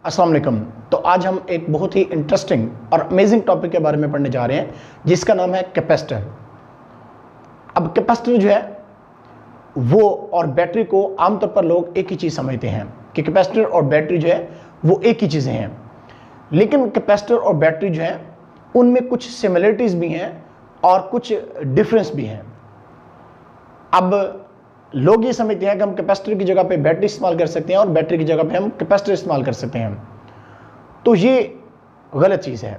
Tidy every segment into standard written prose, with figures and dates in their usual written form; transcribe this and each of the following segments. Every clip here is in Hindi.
अस्सलाम वालेकुम। तो आज हम एक बहुत ही इंटरेस्टिंग और अमेजिंग टॉपिक के बारे में पढ़ने जा रहे हैं जिसका नाम है कैपेसिटर। अब कैपेसिटर जो है वो और बैटरी को आमतौर पर लोग एक ही चीज़ समझते हैं कि कैपेसिटर और बैटरी जो है वो एक ही चीज़ें हैं, लेकिन कैपेसिटर और बैटरी जो है उनमें कुछ सिमिलरिटीज़ भी हैं और कुछ डिफरेंस भी हैं। अब लोग ये समझते हैं कि हम कैपेसिटर की जगह पे बैटरी इस्तेमाल कर सकते हैं और बैटरी की जगह पे हम कैपेसिटर इस्तेमाल कर सकते हैं, तो ये गलत चीज़ है।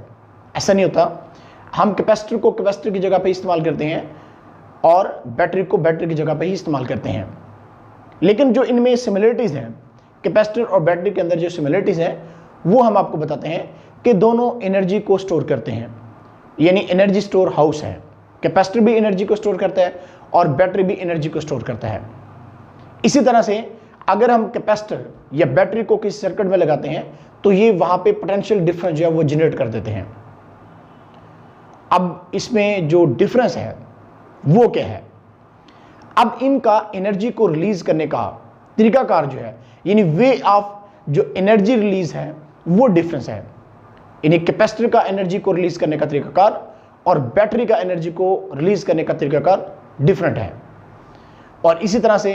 ऐसा नहीं होता। हम कैपेसिटर को कैपेसिटर की जगह पे इस्तेमाल करते हैं और बैटरी को बैटरी की जगह पे ही इस्तेमाल करते हैं, लेकिन जो इनमें सिमिलरिटीज़ हैं, कैपेसिटर और बैटरी के अंदर जो सिमिलरिटीज़ हैं वो हम आपको बताते हैं कि दोनों एनर्जी को स्टोर करते हैं, यानी एनर्जी स्टोर हाउस है। कैपेसिटर भी एनर्जी को स्टोर करता है और बैटरी भी एनर्जी को स्टोर करता है। इसी तरह से अगर हम कैपेसिटर या बैटरी को किसी सर्किट में लगाते हैं तो ये वहां पे पोटेंशियल डिफरेंस जो है वो जनरेट कर देते हैं। अब इसमें जो डिफरेंस है वो क्या है? अब इनका एनर्जी को रिलीज करने का तरीकाकार जो है, यानी वे ऑफ जो एनर्जी रिलीज है वो डिफरेंस है। यानी कैपेसिटर का एनर्जी को रिलीज करने का तरीकाकार और बैटरी का एनर्जी को रिलीज करने का तरीकाकार डिफरेंट है। और इसी तरह से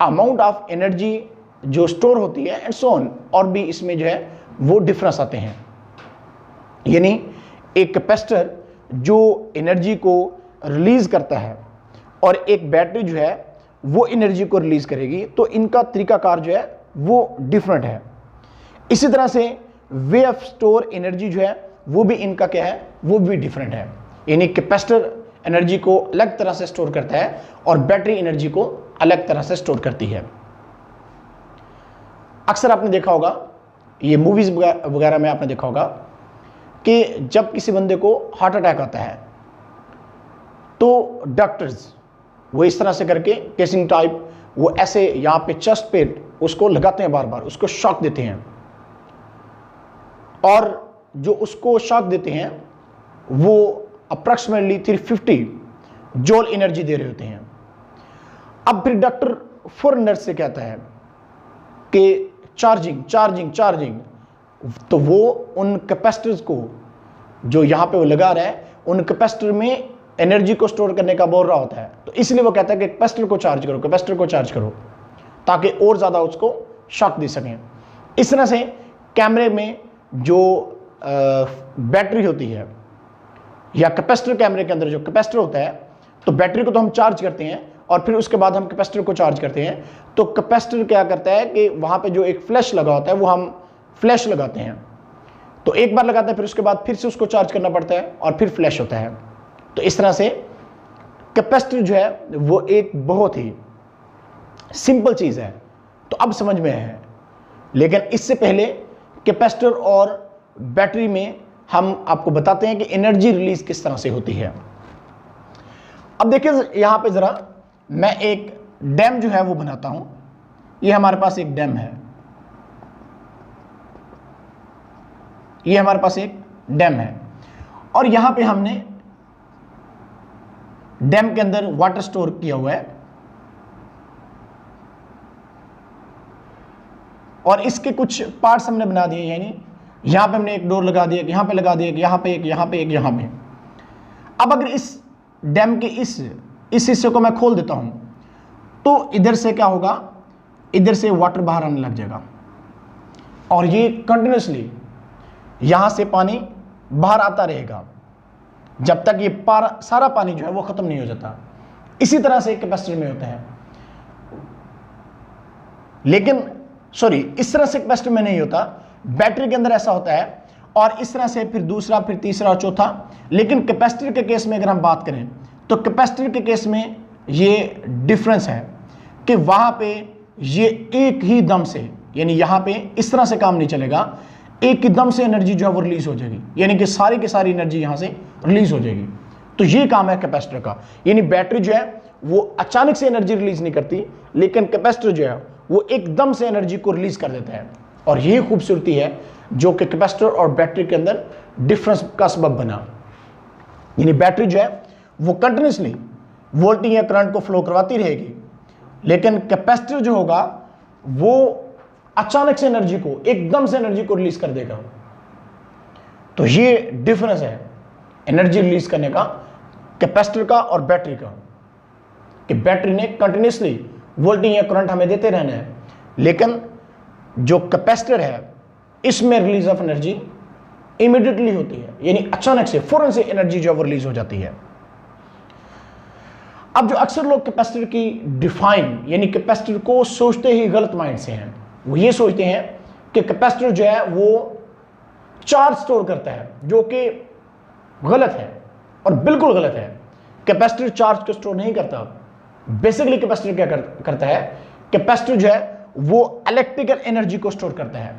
अमाउंट ऑफ एनर्जी जो स्टोर होती है एंड सो ऑन, और भी इसमें जो है वो डिफरेंस आते हैं। यानी एक कैपेसिटर जो एनर्जी को रिलीज करता है और एक बैटरी जो है वो एनर्जी को रिलीज करेगी, तो इनका तरीकाकार जो है वो डिफरेंट है। इसी तरह से वे ऑफ स्टोर एनर्जी जो है वो भी इनका क्या है, वो भी डिफरेंट है। यानी कैपेसिटर एनर्जी को अलग तरह से स्टोर करता है और बैटरी एनर्जी को अलग तरह से स्टोर करती है। अक्सर आपने देखा होगा, ये मूवीज वगैरह में आपने देखा होगा कि जब किसी बंदे को हार्ट अटैक आता है तो डॉक्टर्स वो इस तरह से करके केसिंग टाइप वो ऐसे यहाँ पे चेस्ट पे उसको लगाते हैं, बार बार उसको शॉक देते हैं, और जो उसको शॉक देते हैं वो अप्रॉक्सीमेटली 350 जूल एनर्जी दे रहे होते हैं। अब फिर डॉक्टर फौरन नर्स से कहता है कि चार्जिंग चार्जिंग चार्जिंग, तो वो उन कैपेसिटर्स को जो यहाँ पे वो लगा रहा है उन कैपेसिटर में एनर्जी को स्टोर करने का बोल रहा होता है, तो इसलिए वो कहता है कि कैपेसिटर को चार्ज करो, कैपेसिटर को चार्ज करो, ताकि और ज़्यादा उसको शॉक दे सकें। इस तरह से कैमरे में जो बैटरी होती है या कैपेसिटर, कैमरे के अंदर जो कैपेसिटर होता है, तो बैटरी को तो हम चार्ज करते हैं और फिर उसके बाद हम कैपेसिटर को चार्ज करते हैं। तो कैपेसिटर क्या करता है कि वहाँ पे जो एक फ्लैश लगा होता है वो हम फ्लैश लगाते हैं, तो एक बार लगाते हैं फिर उसके बाद फिर से उसको चार्ज करना पड़ता है और फिर फ्लैश होता है। तो इस तरह से कैपेसिटर जो है वो एक बहुत ही सिंपल चीज़ है, तो अब समझ में है। लेकिन इससे पहले कैपेसिटर और बैटरी में हम आपको बताते हैं कि एनर्जी रिलीज किस तरह से होती है। अब देखिए यहां पे जरा मैं एक डैम जो है वो बनाता हूं। ये हमारे पास एक डैम है, ये हमारे पास एक डैम है, और यहां पे हमने डैम के अंदर वाटर स्टोर किया हुआ है, और इसके कुछ पार्ट्स हमने बना दिए। यानी यहां पे हमने एक डोर लगा दिया, यहां पे लगा दिया, यहां पे एक, यहां पे एक, यहां पे। अब अगर इस डैम के इस हिस्से को मैं खोल देता हूं तो इधर से क्या होगा, इधर से वाटर बाहर आने लग जाएगा और ये कंटिन्यूसली यहां से पानी बाहर आता रहेगा जब तक ये सारा पानी जो है वो खत्म नहीं हो जाता। इसी तरह से कैपेसिटर में होता है, लेकिन इस तरह से कैपेसिटर में नहीं होता। बैटरी के अंदर ऐसा होता है, और इस तरह से फिर दूसरा, फिर तीसरा और चौथा। लेकिन कैपेसिटर के केस में अगर हम बात करें तो कैपेसिटर के केस में ये डिफरेंस है कि वहां पे ये एक ही दम से, यानी यहां पे इस तरह से काम नहीं चलेगा, एक ही दम से एनर्जी जो है वो रिलीज हो जाएगी, यानी कि सारी की सारी एनर्जी यहां से रिलीज हो जाएगी। तो ये काम है कैपेसिटर का। यानी बैटरी जो है वो अचानक से एनर्जी रिलीज नहीं करती, लेकिन कैपेसिटर जो है वो एकदम से एनर्जी को रिलीज कर देता है। और ये खूबसूरती है जो कि कैपेसिटर और बैटरी के अंदर डिफरेंस का सबब बना। यानी बैटरी जो है वो कंटिन्यूसली वोल्टेज या करंट को फ्लो करवाती रहेगी, लेकिन कैपेसिटर जो होगा वो अचानक से एनर्जी को, एकदम से एनर्जी को रिलीज कर देगा। तो ये डिफरेंस है एनर्जी रिलीज करने का कैपेसिटर का और बैटरी का, कि बैटरी ने कंटिन्यूसली वोल्टेज या करंट हमें देते रहना है, लेकिन जो कैपेसिटर है इसमें रिलीज ऑफ एनर्जी इमीडिएटली होती है, यानी अचानक से फौरन से एनर्जी जो है वो रिलीज हो जाती है। अब जो अक्सर लोग कैपेसिटर की डिफाइन यानी कैपेसिटर को सोचते ही गलत माइंड से हैं, वो ये सोचते हैं कि कैपेसिटर जो है वो चार्ज स्टोर करता है, जो कि गलत है और बिल्कुल गलत है। कैपेसिटर चार्ज को स्टोर नहीं करता। बेसिकली कैपेसिटर क्या करता है, कैपेसिटर जो है वो इलेक्ट्रिकल एनर्जी को स्टोर करता है,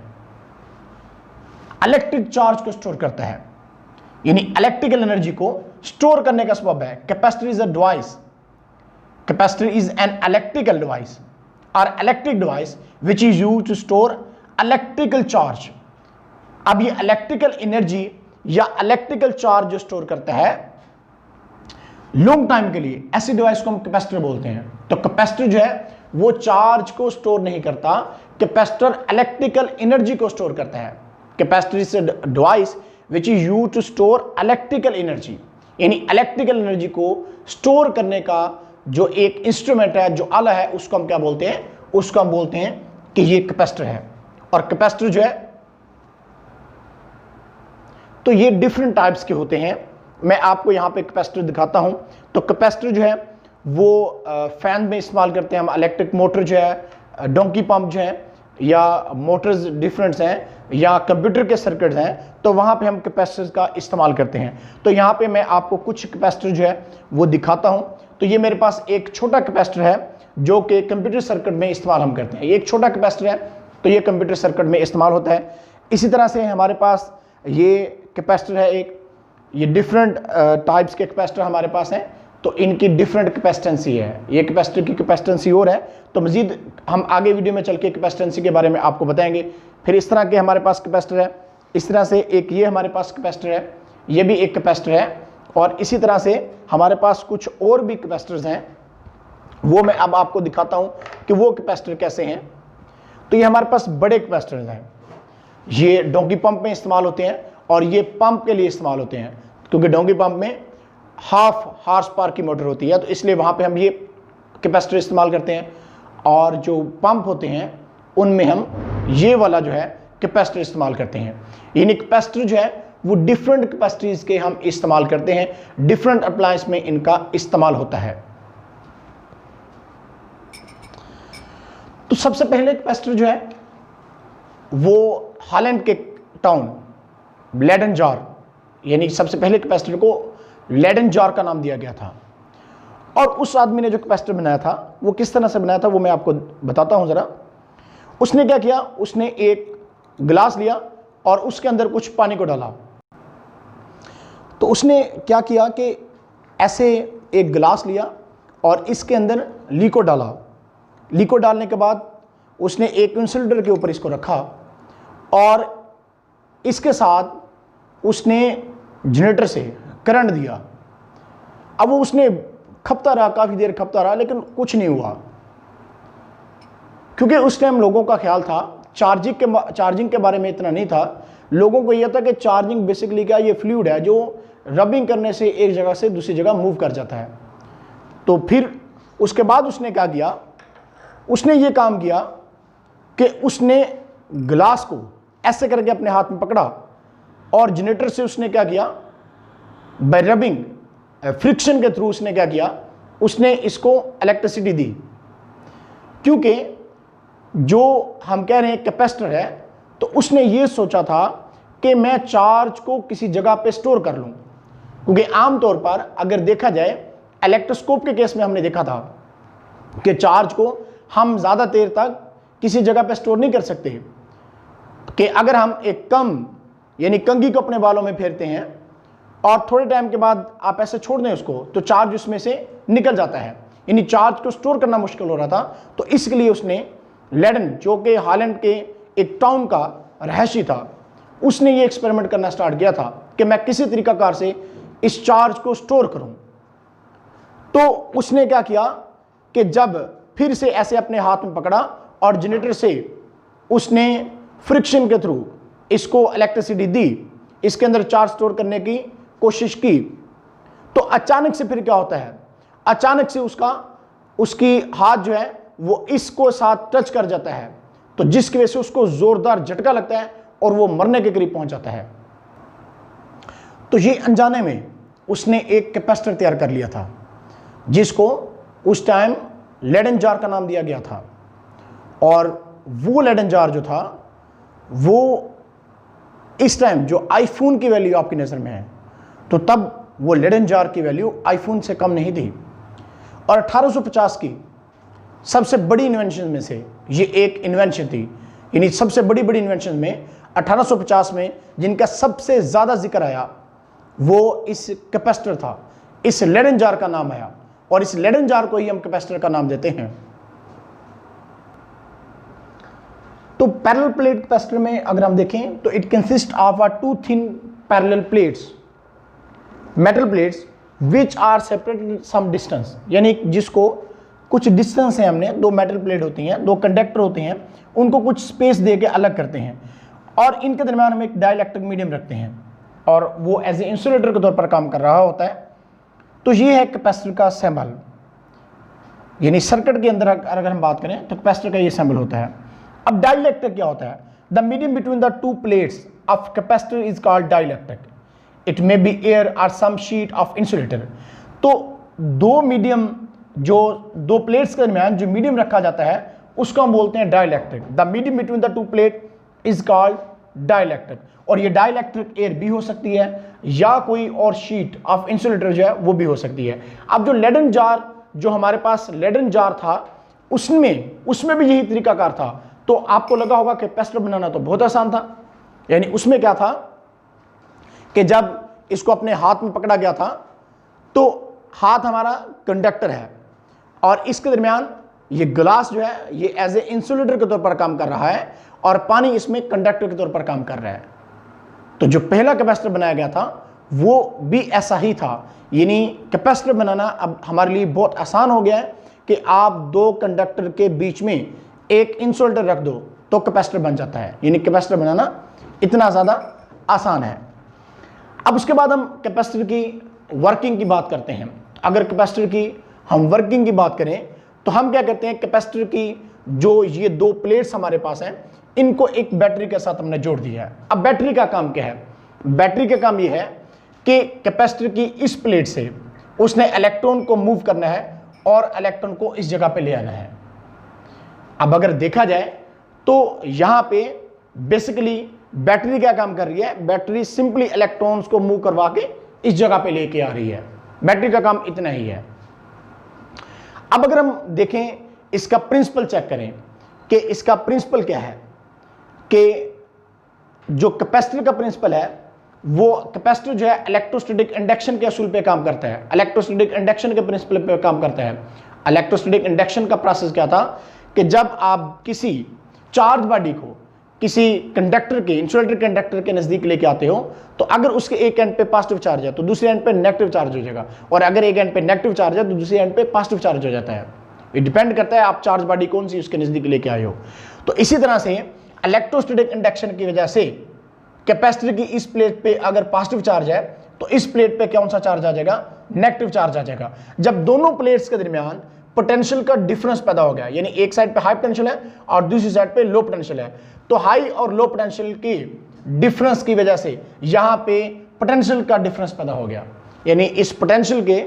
इलेक्ट्रिक चार्ज को स्टोर करता है, यानी इलेक्ट्रिकल एनर्जी को स्टोर करने का सबब है। Capacitor is a device, capacitor is an electrical device और electric device which is used to store electrical charge. अब ये इलेक्ट्रिकल एनर्जी या इलेक्ट्रिकल चार्ज जो स्टोर करता है लॉन्ग टाइम के लिए, ऐसी डिवाइस को हम कैपेसिटर बोलते हैं। तो कैपेसिटर जो है वो चार्ज को स्टोर नहीं करता, कैपेसिटर इलेक्ट्रिकल एनर्जी को स्टोर करता है। Capacitor is a device which is used to store electrical energy, यानी इलेक्ट्रिकल एनर्जी को स्टोर करने का जो एक इंस्ट्रूमेंट है, जो आला है, उसको हम क्या बोलते हैं, उसको हम बोलते हैं कि ये कैपेसिटर है। और कैपेसिटर जो है तो ये डिफरेंट टाइप्स के होते हैं। मैं आपको यहां पे कैपेसिटर दिखाता हूं। तो कैपेसिटर जो है वो फैन में इस्तेमाल करते हैं हम, इलेक्ट्रिक मोटर जो है, डोंकी पंप जो है, या मोटर्स डिफरेंट्स हैं, या कंप्यूटर के सर्किट्स हैं, तो वहां पे हम कैपेसिटर का इस्तेमाल करते हैं। तो यहां पे मैं आपको कुछ कैपेसिटर जो है वो दिखाता हूं। तो ये मेरे पास एक छोटा कैपेसिटर है जो कि कंप्यूटर सर्किट में इस्तेमाल हम करते हैं। ये एक छोटा कैपेसिटर है तो ये कंप्यूटर सर्किट में इस्तेमाल होता है। इसी तरह से हमारे पास ये कैपेसिटर है एक, ये डिफरेंट टाइप्स के कैपेसिटर हमारे पास हैं, तो इनकी डिफरेंट कैपेसिटेंसी है। ये कैपेसिटर की कैपेसिटेंसी और है, तो मजीद हम आगे वीडियो में चल के कैपेसिटेंसी के बारे में आपको बताएंगे। फिर इस तरह के हमारे पास कैपेसिटर है, इस तरह से एक ये हमारे पास कैपेसिटर है, ये भी एक कैपेसिटर है, और इसी तरह से हमारे पास कुछ और भी कैपेसिटर्स हैं, वो मैं अब आपको दिखाता हूँ कि वो कैपेसिटर कैसे हैं। तो ये हमारे पास बड़े कैपेसिटर्स हैं, ये डोंकी पंप में इस्तेमाल होते हैं और ये पंप के लिए इस्तेमाल होते हैं, क्योंकि डोंकी पंप में हाफ हार्स पावर की मोटर होती है, तो इसलिए वहाँ पे हम ये कैपेसिटर इस्तेमाल करते हैं। और जो पंप होते हैं उनमें हम ये वाला जो है कैपेसिटर इस्तेमाल करते हैं। यानी कैपेसिटर जो है वो डिफरेंट कैपेसिटीज के हम इस्तेमाल करते हैं, डिफरेंट अप्लायंस में इनका इस्तेमाल होता है। तो सबसे पहले कैपेसिटर जो है वो हॉलैंड के टाउन लेडन जार, यानी सबसे पहले कैपेसिटर को लेडन जार का नाम दिया गया था। और उस आदमी ने जो कैपेसिटर बनाया था वो किस तरह से बनाया था वो मैं आपको बताता हूं जरा। उसने क्या किया, उसने एक गिलास लिया और उसके अंदर कुछ पानी को डाला। तो उसने क्या किया कि ऐसे एक गिलास लिया और इसके अंदर लिक्विड डाला। लिक्विड डालने के बाद उसने एक इंसुलेटर के ऊपर इसको रखा और इसके साथ उसने जनरेटर से करंट दिया। अब वो उसने खपता रहा, काफ़ी देर खपता रहा, लेकिन कुछ नहीं हुआ, क्योंकि उस टाइम लोगों का ख्याल था चार्जिंग के बारे में इतना नहीं था। लोगों को यह था कि चार्जिंग बेसिकली क्या, ये फ्लूइड है जो रबिंग करने से एक जगह से दूसरी जगह मूव कर जाता है। तो फिर उसके बाद उसने क्या किया, उसने ये काम किया कि उसने गिलास को ऐसे करके अपने हाथ में पकड़ा और जनरेटर से उसने क्या किया, बाय रबिंग फ्रिक्शन के थ्रू उसने क्या किया, उसने इसको इलेक्ट्रिसिटी दी। क्योंकि जो हम कह रहे हैं कैपेसिटर है, तो उसने ये सोचा था कि मैं चार्ज को किसी जगह पे स्टोर कर लूं, क्योंकि आमतौर पर अगर देखा जाए इलेक्ट्रोस्कोप के केस में हमने देखा था कि चार्ज को हम ज़्यादा देर तक किसी जगह पे स्टोर नहीं कर सकते, कि अगर हम एक कम यानी कंघी को अपने बालों में फेरते हैं और थोड़े टाइम के बाद आप ऐसे छोड़ दें उसको, तो चार्ज उसमें से निकल जाता है, यानी चार्ज को स्टोर करना मुश्किल हो रहा था। तो इसके लिए उसने लेडन, जो कि हॉलैंड के एक टाउन का रहशी था, उसने ये एक्सपेरिमेंट करना स्टार्ट किया था कि मैं किसी तरीकाकार से इस चार्ज को स्टोर करूं। तो उसने क्या किया कि जब फिर से ऐसे अपने हाथ में पकड़ा और जनरेटर से उसने फ्रिक्शन के थ्रू इसको इलेक्ट्रिसिटी दी, इसके अंदर चार्ज स्टोर करने की कोशिश की, तो अचानक से फिर क्या होता है, अचानक से उसकी हाथ जो है वो इसको साथ टच कर जाता है, तो जिसकी वजह से उसको जोरदार झटका लगता है और वो मरने के करीब पहुंच जाता है। तो ये अनजाने में उसने एक कैपेसिटर तैयार कर लिया था जिसको उस टाइम लेडन जार का नाम दिया गया था। और वो लेडन जार जो था वो इस टाइम जो आईफोन की वैल्यू आपकी नज़र में है, तो तब वो लेडन जार की वैल्यू आईफोन से कम नहीं थी। और 1850 की सबसे बड़ी इन्वेंशन में से ये एक इन्वेंशन थी, यानी सबसे बड़ी इन्वेंशन में 1850 में जिनका सबसे ज़्यादा जिक्र आया वो इस कैपेसिटर था, इस लेडन जार का नाम आया, और इस लेडन जार को ही हम कैपेसिटर का नाम देते हैं। तो पैरेलल प्लेट कैपेसिटर में अगर हम देखें तो it consist of two thin parallel plates, metal plates which are separated some distance, यानी जिसको कुछ डिस्टेंस है, हमने दो मेटल प्लेट होती हैं, दो कंडक्टर होते हैं, उनको कुछ स्पेस दे के अलग करते हैं और इनके दरमियान हम एक डाइलेक्ट्रिक मीडियम रखते हैं और वो एज ए इंसुलेटर के तौर पर काम कर रहा होता है। तो ये है कैपेसिटर का सिंबल, यानी सर्किट के अंदर अगर हम बात करें तो कैपेसिटर का ये सिंबल होता है। अब डाइलेक्ट्रिक क्या होता है? The medium between the two plates of capacitor is called dielectric, it may be air और सम शीट ऑफ इंसुलेटर। तो दो मीडियम, जो दो प्लेट्स के दरमियान जो मीडियम रखा जाता है उसको हम बोलते हैं dielectric. The medium between the two plate is called dielectric. और ये डाइलेक्ट्रिक एयर भी हो सकती है या कोई और शीट ऑफ इंसुलेटर जो है वो भी हो सकती है। अब जो लेडन जार, जो हमारे पास लेडन जार था, उसमें भी यही तरीकाकार था। तो आपको लगा होगा कि कैपेसिटर बनाना तो बहुत आसान था, यानी उसमें क्या था कि जब इसको अपने हाथ में पकड़ा गया था तो हाथ हमारा कंडक्टर है और इसके दरमियान ये ग्लास जो है ये एज ए इंसुलेटर के तौर पर काम कर रहा है और पानी इसमें कंडक्टर के तौर पर काम कर रहा है। तो जो पहला कैपेसिटर बनाया गया था वो भी ऐसा ही था, यानी कैपेसिटर बनाना अब हमारे लिए बहुत आसान हो गया है कि आप दो कंडक्टर के बीच में एक इंसुलेटर रख दो तो कैपेसिटर बन जाता है, यानी कैपेसिटर बनाना इतना ज़्यादा आसान है। अब उसके बाद हम कैपेसिटर की वर्किंग की बात करते हैं। अगर कैपेसिटर की हम वर्किंग की बात करें तो हम क्या कहते हैं, कैपेसिटर की जो ये दो प्लेट्स हमारे पास हैं इनको एक बैटरी के साथ हमने जोड़ दिया है। अब बैटरी का काम क्या है? बैटरी का काम ये है कि कैपेसिटर की इस प्लेट से उसने इलेक्ट्रॉन को मूव करना है और इलेक्ट्रॉन को इस जगह पे ले आना है। अब अगर देखा जाए तो यहाँ पे बेसिकली बैटरी क्या काम कर रही है? बैटरी सिंपली इलेक्ट्रॉन्स को मूव करवा के इस जगह पे लेके आ रही है। बैटरी का काम इतना ही है। अब अगर हम देखें इसका प्रिंसिपल चेक करें कि इसका प्रिंसिपल क्या है, कि जो कैपेसिटर का प्रिंसिपल है वो कैपेसिटर जो है इलेक्ट्रोस्टैटिक इंडक्शन के असूल पे काम करता है, इलेक्ट्रोस्टैटिक इंडक्शन के प्रिंसिपल पे काम करता है। इलेक्ट्रोस्टैटिक इंडक्शन का प्रोसेस क्या था कि जब आप किसी चार्ज बॉडी को किसी कंडक्टर के, इंसुलेटर कंडक्टर के नजदीक लेके आते हो तो अगर उसके एक एंड पे पॉजिटिव चार्ज है तो दूसरे एंड पे नेगेटिव चार्ज हो जाएगा, और अगर एक एंड पे नेगेटिव चार्ज है तो दूसरे एंड पे पॉजिटिव चार्ज हो जाता है। ये डिपेंड करता है आप चार्ज बॉडी कौन सी उसके नजदीक लेके आए हो। तो इसी तरह से इलेक्ट्रोस्टैटिक इंडक्शन की वजह से कैपेसिटर की इस प्लेट पे अगर पॉजिटिव चार्ज है तो इस प्लेट पे कौन सा चार्ज आ जाएगा? नेगेटिव चार्ज आ जाएगा। जब दोनों प्लेट्स के दरमियान पोटेंशियल का डिफरेंस पैदा हो गया, यानी एक साइड पे हाई पोटेंशियल है और दूसरी साइड पे लो पोटेंशियल है, तो हाई और लो पोटेंशियल की डिफरेंस की वजह से यहां पे पोटेंशियल का डिफरेंस पैदा हो गया। यानी इस पोटेंशियल के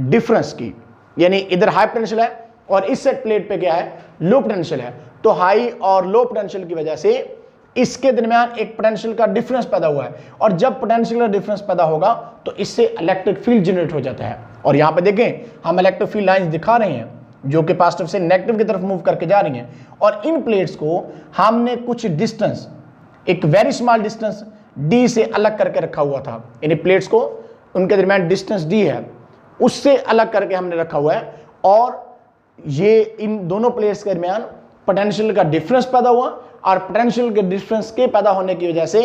डिफरेंस की, यानी इधर हाई पोटेंशियल है और इस सेट प्लेट पे क्या है? लो पोटेंशियल है। तो हाई और लो पोटेंशियल की वजह से इसके दरमियान एक पोटेंशियल का डिफरेंस पैदा हुआ है, और जब पोटेंशियल का डिफरेंस पैदा होगा तो इससे इलेक्ट्रिक फील्ड जनरेट हो जाता है। और यहां पे देखें हम इलेक्ट्रिक फील्ड लाइंस दिखा रहे हैं जो कि पॉजिटिव से नेगेटिव की तरफ मूव करके जा रही हैं, और इन प्लेट्स को हमने कुछ डिस्टेंस, एक वेरी स्मॉल डिस्टेंस डी से अलग करके रखा हुआ था। यानी प्लेट्स को उनके दरमियान डिस्टेंस डी है उससे अलग करके हमने रखा हुआ है, और ये इन दोनों प्लेट्स के दरमियान पोटेंशियल का डिफरेंस पैदा हुआ, और पोटेंशियल के डिफरेंस के पैदा होने की वजह से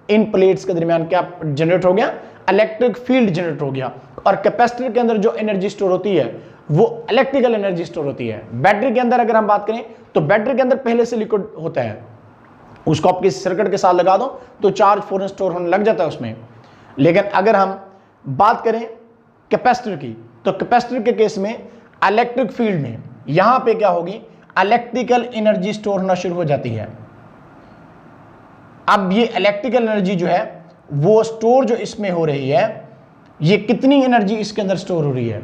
इन प्लेट्स के दरमियान क्या जनरेट हो गया? इलेक्ट्रिक फील्ड जनरेट हो गया। और कैपेसिटर के अंदर जो एनर्जी स्टोर होती है वो इलेक्ट्रिकल एनर्जी स्टोर होती है। बैटरी के अंदर अगर हम बात करें तो बैटरी के अंदर पहले से लिक्विड होता है, उसको आप किसी सर्किट के साथ लगा दो तो चार्ज फौरन स्टोर होने लग जाता है उसमें। लेकिन अगर हम बात करें कैपेसिटर की, तो कैपेसिटर के केस में इलेक्ट्रिक फील्ड में यहां पे क्या होगी, इलेक्ट्रिकल एनर्जी स्टोर होना शुरू हो जाती है। अब ये इलेक्ट्रिकल एनर्जी जो है वो स्टोर जो इसमें हो रही है, ये कितनी एनर्जी इसके अंदर स्टोर हो रही है,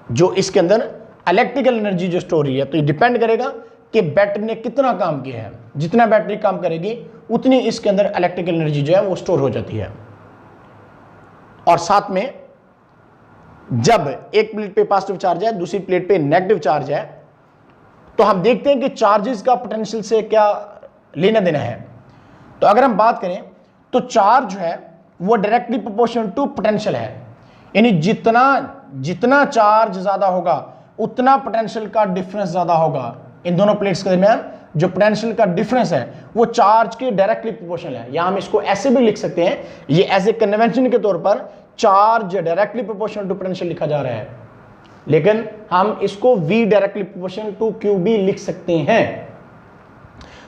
जो इसके अंदर इलेक्ट्रिकल एनर्जी जो स्टोर हो रही है, तो ये डिपेंड करेगा कि बैटरी ने कितना काम किया है। जितना बैटरी काम करेगी उतनी इसके अंदर इलेक्ट्रिकल एनर्जी जो है वो स्टोर हो जाती है। और साथ में जब एक प्लेट पे पॉजिटिव चार्ज है, दूसरी प्लेट पे नेगेटिव चार्ज है, तो हम देखते हैं कि चार्जेस का पोटेंशियल से क्या लेना देना है। तो अगर हम बात करें तो चार्ज जो है वो डायरेक्टली प्रोपोर्शनल टू पोटेंशियल है, यानी जितना चार्ज ज्यादा होगा उतना पोटेंशियल का डिफरेंस ज्यादा होगा। इन दोनों प्लेट्स के दरमियान जो पोटेंशियल का डिफरेंस है वो चार्ज के डायरेक्टली प्रोपोर्शनल है। या हम इसको ऐसे भी लिख सकते हैं, ये एज ए कन्वेंशन के तौर पर charge directly proportional to potential लिखा जा रहा है, लेकिन हम इसको V directly proportional to Q भी लिख सकते हैं,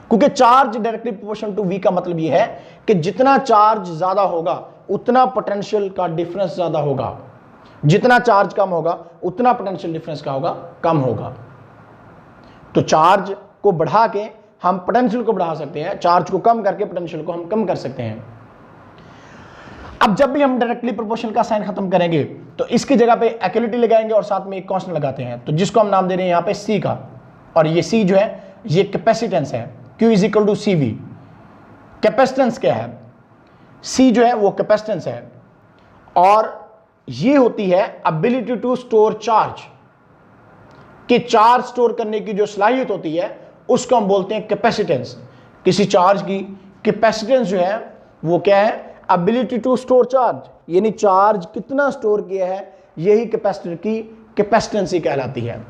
क्योंकि charge directly proportional to V का मतलब यह है कि जितना चार्ज ज्यादा होगा उतना पोटेंशियल का डिफरेंस ज्यादा होगा, जितना चार्ज कम होगा उतना पोटेंशियल डिफरेंस का होगा, कम होगा। तो चार्ज को बढ़ा के हम पोटेंशियल को बढ़ा सकते हैं, चार्ज को कम करके पोटेंशियल को हम कम कर सकते हैं। अब जब भी हम डायरेक्टली प्रोपोर्शनल का साइन खत्म करेंगे तो इसकी जगह पे इक्वलिटी लगाएंगे और साथ में एक कांस्टेंट लगाते हैं, तो जिसको हम नाम दे रहे हैं यहाँ पे C का, और ये C जो है ये कैपेसिटेंस है, Q is equal to CV। Capacitance क्या है, C जो है वो कैपेसिटेंस है, और ये होती है एबिलिटी टू स्टोर चार्ज, कि चार्ज स्टोर करने की जो सलाहियत होती है उसको हम बोलते हैं कैपेसिटेंस। किसी चार्ज की कैपेसिटेंस जो है वो क्या है, एबिलिटी टू स्टोर चार्ज, यानी चार्ज कितना स्टोर किया है, यही कैपेसिटर की कैपेसिटेंसी कहलाती है।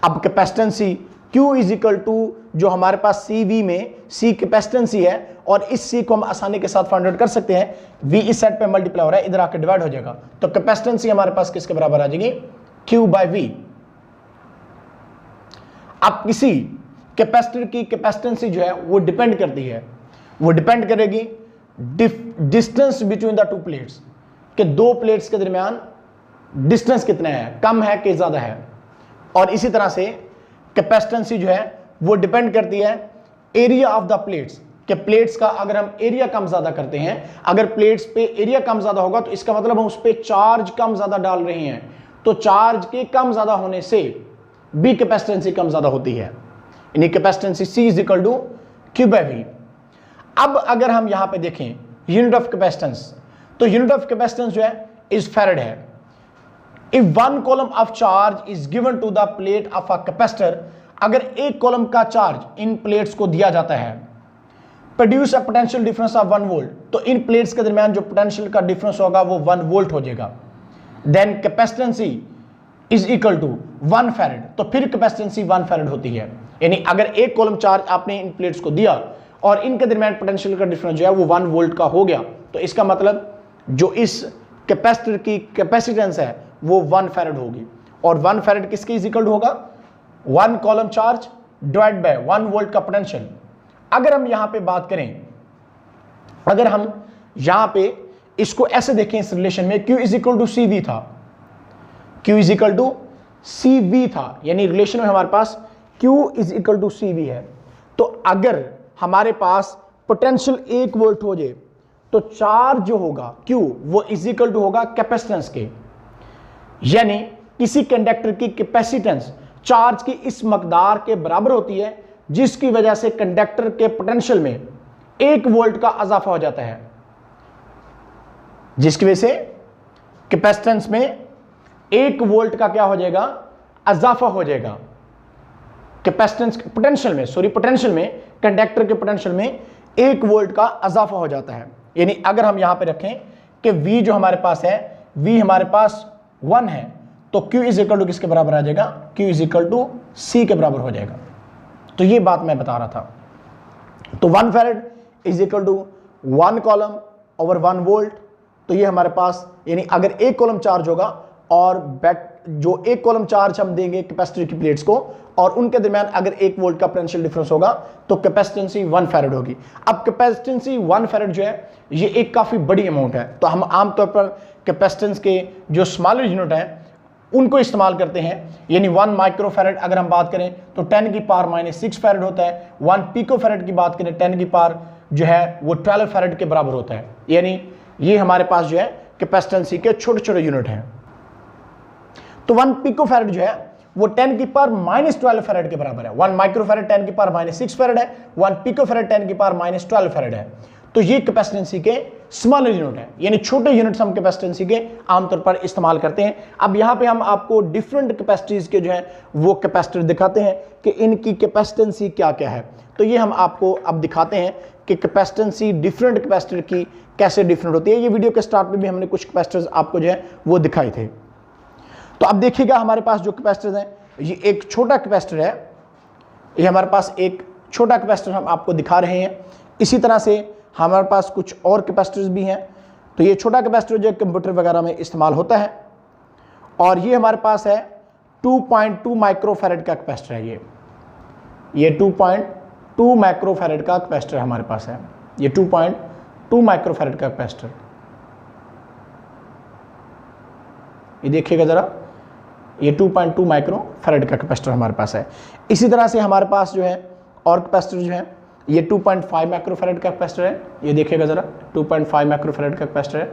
अब कैपेसिटेंसी Q इज इक्वल टू जो हमारे पास CV में C कैपेसिटेंसी है, और इस C को हम आसानी के साथ फाइंड आउट कर सकते हैं। V इस सेट पे मल्टीप्लाई हो रहा है, इधर आके डिवाइड हो जाएगा, तो कैपेसिटेंसी हमारे पास किसके बराबर आ जाएगी, Q बाय V। अब किसी कैपेसिटर की कैपेसिटेंसी जो है वो डिपेंड करती है, वो डिपेंड करेगी distance between the two plates, कि दो प्लेट्स के दरमियान डिस्टेंस कितना है, कम है कि ज्यादा है। और इसी तरह से कैपेसिटेंसी जो है वो डिपेंड करती है एरिया ऑफ द प्लेट्स, कि प्लेट्स का अगर हम एरिया कम ज्यादा करते हैं, अगर प्लेट्स पे एरिया कम ज्यादा होगा तो इसका मतलब हम उस पे चार्ज कम ज्यादा डाल रहे हैं, तो चार्ज के कम ज्यादा होने से भी कैपेसिटेंसी कम ज्यादा होती है, यानी capacitance C is equal to Q by V। अब अगर हम यहां पे देखें यूनिट ऑफ कैपेसिटेंस, तो यूनिट ऑफ कैपेसिटेंस जो है इज फैराड है। If one coulomb of charge is given to the plate of a capacitor, अगर एक कॉलम का चार्ज इन प्लेट्स को दिया जाता है, produce a potential difference of 1 volt, तो इन प्लेट्स के दरमियान जो पोटेंशियल का डिफरेंस होगा वो 1 वोल्ट हो जाएगा। Then capacitance is equal to 1 farad, तो फिर कैपेसिटेंसी 1 फैराड होती है, यानी अगर एक कॉलम चार्ज आपने इन प्लेट्स को दिया और इनके दरमियान पोटेंशियल का डिफरेंस जो है वो 1 वोल्ट का हो गया, तो इसका मतलब जो इस कैपेसिटर की कैपेसिटेंस है वो 1 फैराड होगी। और 1 फैराड किसके इज इक्वल होगा, 1 column charge divide by 1 volt का पोटेंशियल। अगर हम यहां पे बात करें, अगर हम यहां पे इसको ऐसे देखें इस रिलेशन में, Q is equal to CV था, Q is equal to CV था, यानी रिलेशन में हमारे पास Q is equal to CV है। तो अगर हमारे पास पोटेंशियल 1 वोल्ट हो जाए तो चार्ज जो होगा Q वो इज इक्वल टू होगा कैपेसिटेंस के, यानी किसी कंडक्टर की कैपेसिटेंस चार्ज की इस मकदार के बराबर होती है, जिसकी वजह से कंडक्टर के पोटेंशियल में 1 वोल्ट का इजाफा हो जाता है, जिसकी वजह से कैपेसिटेंस में 1 वोल्ट का क्या हो जाएगा, इजाफा हो जाएगा। कैपेसिटेंस पोटेंशियल में, पोटेंशियल में, कंडक्टर के पोटेंशियल में 1 वोल्ट का इजाफा हो जाता है। यानी अगर हम यहां पे रखें कि V जो हमारे पास है, V हमारे पास 1 है, तो Q इज इक्वल टू किसके बराबर आ जाएगा, Q is equal to C के बराबर हो जाएगा। तो ये बात मैं बता रहा था। तो 1 farad is equal to 1 coulomb over 1 volt, तो ये हमारे पास, यानी अगर एक कॉलम चार्ज होगा और जो एक कॉलम चार्ज हम देंगे कैपेसिटर की प्लेट्स को और उनके दरमियान अगर 1 वोल्ट का पोटेंशियल डिफरेंस होगा तो कैपेसिटेंसी 1 फैराड होगी। अब कैपेसिटेंसी 1 फैराड जो है ये एक काफ़ी बड़ी अमाउंट है, तो हम आमतौर पर कैपेसिटेंस के जो स्मॉलर यूनिट हैं उनको इस्तेमाल करते हैं, यानी 1 माइक्रो फैराड अगर हम बात करें तो 10 की पावर -6 फैराड होता है। 1 पिको फैराड की बात करें 10 की पावर जो है वो 12 फैराड के बराबर होता है। यानी ये हमारे पास जो है कैपेसिटेंसी के छोटे छोटे यूनिट हैं। तो 1 पिको फैराड जो है वो 10 की पावर -12 फैराड के बराबर है। 1 माइक्रो फैराड 10 की पावर -6 फैराड है, 1 पिको फैराड 10 की पावर -12 फैराड है। तो ये कैपेसिटेंसी के स्मॉलर यूनिट है, यानी छोटे यूनिट्स हम कैपेसिटेंसी के आमतौर पर इस्तेमाल करते हैं। अब यहाँ पे हम आपको डिफरेंट कैपेसिटीज के जो है वो कैपेसिटर दिखाते हैं कि इनकी कैपेसिटेंसी क्या क्या है। तो ये हम आपको अब दिखाते हैं कि कैपेसिटेंसी डिफरेंट कैपेसिटर की कैसे डिफरेंट होती है। ये वीडियो के स्टार्ट में भी हमने कुछ कैपेसिटर्स आपको जो है वो दिखाए थे। तो अब देखिएगा हमारे पास जो कैपेसिटर हैं, ये एक छोटा कैपेसिटर है, ये हमारे पास एक छोटा कैपेसिटर हम आपको दिखा रहे हैं। इसी तरह से हमारे पास कुछ और कैपेसिटर्स भी हैं। तो ये छोटा कैपेसिटर जो कंप्यूटर वगैरह में इस्तेमाल होता है, और ये हमारे पास है 2.2 माइक्रो फैराड का कैपेसिटर है। ये 2.2 माइक्रो फैराड का कैपेसिटर हमारे पास है। ये 2.2 माइक्रो फैराड का कैपेसिटर, ये देखिएगा जरा, ये 2.2 माइक्रो फैराड का कैपेसिटर हमारे पास है। इसी तरह से हमारे पास जो है और कैपेसिटर जो है ये 2.5 माइक्रो फैराड का कैपेसिटर है। ये देखिएगा जरा, 2.5 माइक्रो फैराड का कैपेसिटर है।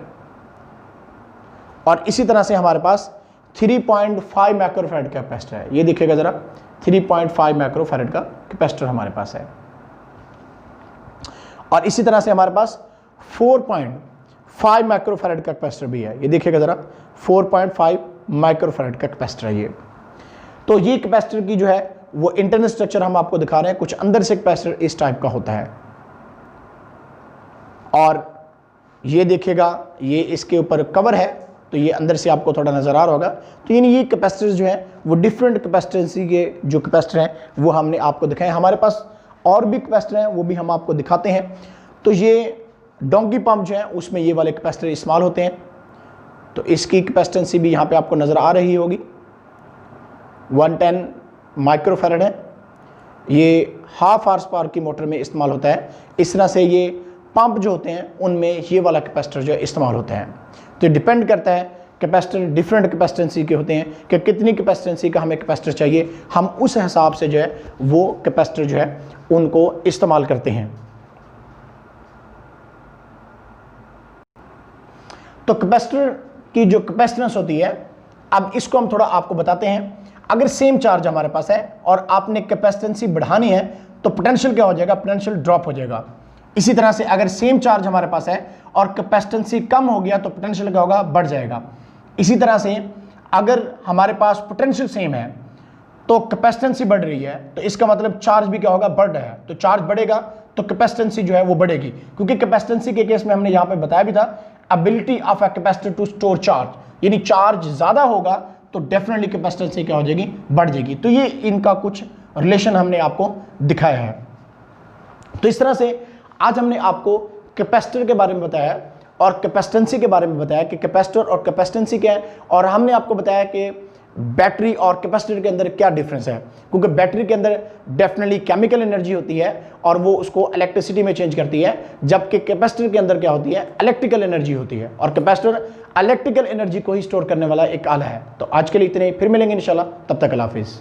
और इसी तरह से हमारे पास 3.5 माइक्रो फैराड का कैपेसिटर है। ये देखिएगा जरा, 3.5 माइक्रो फैराड का कैपेसिटर हमारे पास है। और इसी तरह से हमारे पास 4.5 माइक्रो फैराड का कैपेसिटर भी है। ये देखिएगा जरा, 4.5 माइक्रो फैराड का कैपेसिटर है ये। तो ये कैपेसिटर की जो है वो इंटरनल स्ट्रक्चर हम आपको दिखा रहे हैं। कुछ अंदर से कैपेसिटर इस टाइप का होता है, और ये देखिएगा ये इसके ऊपर कवर है, तो ये अंदर से आपको थोड़ा नजर आ रहा होगा। तो ये कैपेसिटर जो है वो डिफरेंट कैपेसिटेंसी के जो कैपेसिटर हैं वो हमने आपको दिखाए। हमारे पास और भी कैपेसिटर हैं, वो भी हम आपको दिखाते हैं। तो ये डोंकी पंप जो है उसमें ये वाले कैपेसिटर इस्तेमाल होते हैं। तो इसकी कैपेसिटेंसी भी यहाँ पे आपको नजर आ रही होगी, 110 माइक्रो फैराड है। ये हाफ हॉर्स पावर की मोटर में इस्तेमाल होता है। इस तरह से ये पंप जो होते हैं उनमें ये वाला कैपेसिटर जो है इस्तेमाल होता है। तो डिपेंड करता है, कैपेसिटर डिफरेंट कैपेसिटेंसी के होते हैं कि कितनी कैपेसिटेंसी का हमें कैपेसिटर चाहिए, हम उस हिसाब से जो है वो कैपेसिटर जो है उनको इस्तेमाल करते हैं। तो कैपेसिटर की जो कैपेसिटेंस होती है, अब इसको हम थोड़ा आपको बताते हैं। अगर सेम चार्ज हमारे पास है और आपने कैपेसिटेंसी बढ़ानी है तो पोटेंशियल क्या हो जाएगा, पोटेंशियल ड्रॉप हो जाएगा। इसी तरह से अगर सेम चार्ज हमारे पास है और कैपेसिटेंसी कम हो गया तो पोटेंशियल क्या होगा, बढ़ जाएगा। इसी तरह से अगर हमारे पास पोटेंशियल सेम है तो कैपेसिटेंसी बढ़ रही है, तो इसका मतलब चार्ज भी क्या होगा, बढ़ रहा है। तो चार्ज बढ़ेगा तो कैपेसिटेंसी जो है वो बढ़ेगी, क्योंकि कैपेसिटेंसी के केस में हमने यहाँ पे बताया भी था, ability of a capacitor to store charge, यानी चार्ज ज्यादा होगा तो डेफिनेटली कैपेसिटेंसी क्या हो जाएगी, बढ़ जाएगी। तो ये इनका कुछ रिलेशन हमने आपको दिखाया है। तो इस तरह से आज हमने आपको कैपेसिटर के बारे में बताया और कैपेसिटेंसी के बारे में बताया कि कैपेसिटर और कैपेसिटेंसी क्या है, और हमने आपको बताया कि बैटरी और कैपेसिटर के अंदर क्या डिफरेंस है, क्योंकि बैटरी के अंदर डेफिनेटली केमिकल एनर्जी होती है और वो उसको इलेक्ट्रिसिटी में चेंज करती है, जबकि कैपेसिटर के अंदर क्या होती है, इलेक्ट्रिकल एनर्जी होती है, और कैपेसिटर इलेक्ट्रिकल एनर्जी को ही स्टोर करने वाला एक आला है। तो आज के लिए इतने, फिर मिलेंगे इंशाल्लाह, तब तक अल्लाह हाफिज़।